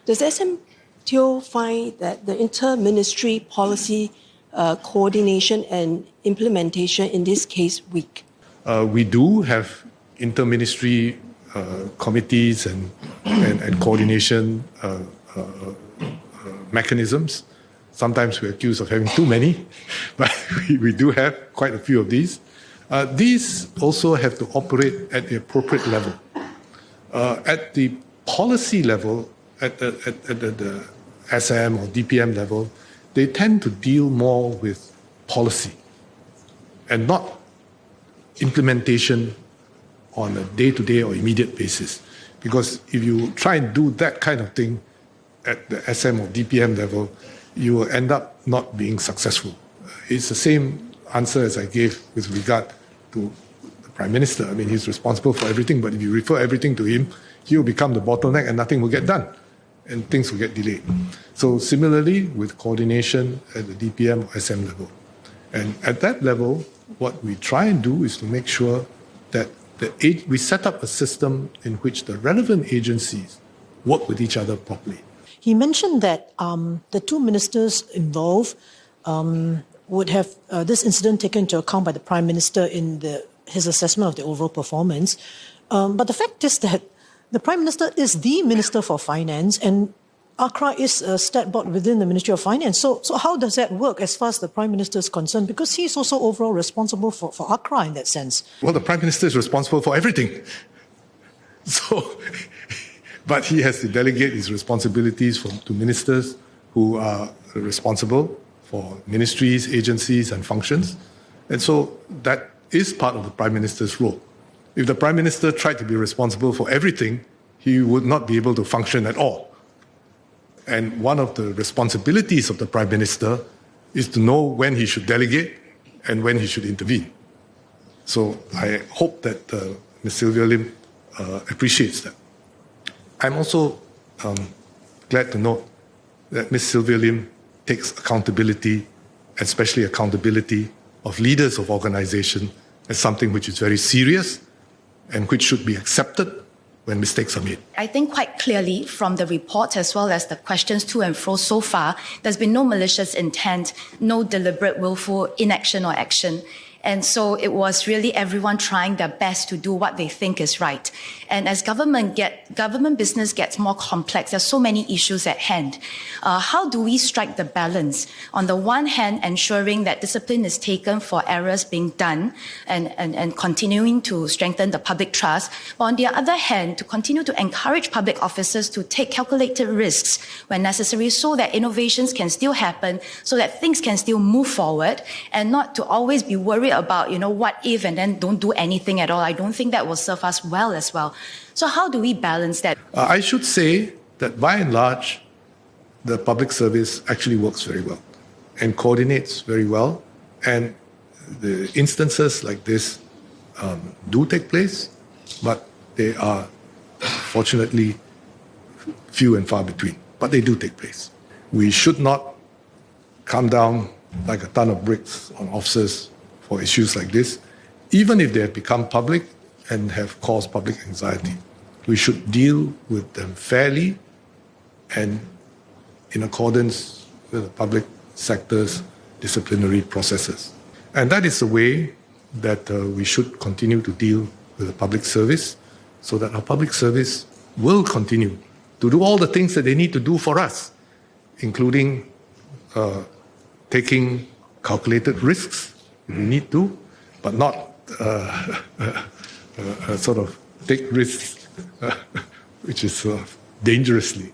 Does SMTO find that the inter-ministry policy coordination and implementation in this case weak? We do have inter-ministry committees and coordination mechanisms. Sometimes we're accused of having too many, but we do have quite a few of these. These also have to operate at the appropriate level. At the policy level, at the SM or DPM level, they tend to deal more with policy and not implementation on a day-to-day or immediate basis. Because if you try and do that kind of thing at the SM or DPM level, you will end up not being successful. It's the same answer as I gave with regard to the Prime Minister. I mean, he's responsible for everything, but if you refer everything to him, he will become the bottleneck and nothing will get done, and things will get delayed. So similarly, with coordination at the DPM or SM level. And at that level, what we try and do is to make sure that we set up a system in which the relevant agencies work with each other properly. He mentioned that the two ministers involved would have this incident taken into account by the Prime Minister in his assessment of the overall performance. But the fact is that the Prime Minister is the Minister for Finance, and Acra is a stat board within the Ministry of Finance. So how does that work as far as the Prime Minister is concerned? Because he's also overall responsible for Acra in that sense. Well, the Prime Minister is responsible for everything. But he has to delegate his responsibilities to ministers who are responsible for ministries, agencies, and functions. And so that is part of the Prime Minister's role. If the Prime Minister tried to be responsible for everything, he would not be able to function at all. And one of the responsibilities of the Prime Minister is to know when he should delegate and when he should intervene. So I hope that Ms. Sylvia Lim appreciates that. I'm also glad to note that Ms. Sylvia Lim takes accountability, especially accountability of leaders of organization, as something which is very serious and which should be accepted when mistakes are made. I think quite clearly from the report as well as the questions to and fro so far, there's been no malicious intent, no deliberate willful inaction or action. And so it was really everyone trying their best to do what they think is right. And as government business gets more complex, there's so many issues at hand. How do we strike the balance? On the one hand, ensuring that discipline is taken for errors being done and continuing to strengthen the public trust. But on the other hand, to continue to encourage public officers to take calculated risks when necessary so that innovations can still happen, so that things can still move forward and not to always be worried about, what if and then don't do anything at all. I don't think that will serve us well as well. So how do we balance that? I should say that by and large, the public service actually works very well and coordinates very well. And the instances like this do take place, but they are fortunately few and far between. But they do take place. We should not come down like a ton of bricks on officers for issues like this, even if they have become public and have caused public anxiety. We should deal with them fairly and in accordance with the public sector's disciplinary processes. And that is the way that we should continue to deal with the public service, so that our public service will continue to do all the things that they need to do for us, including taking calculated risks if we need to, but not sort of take risks which is dangerously.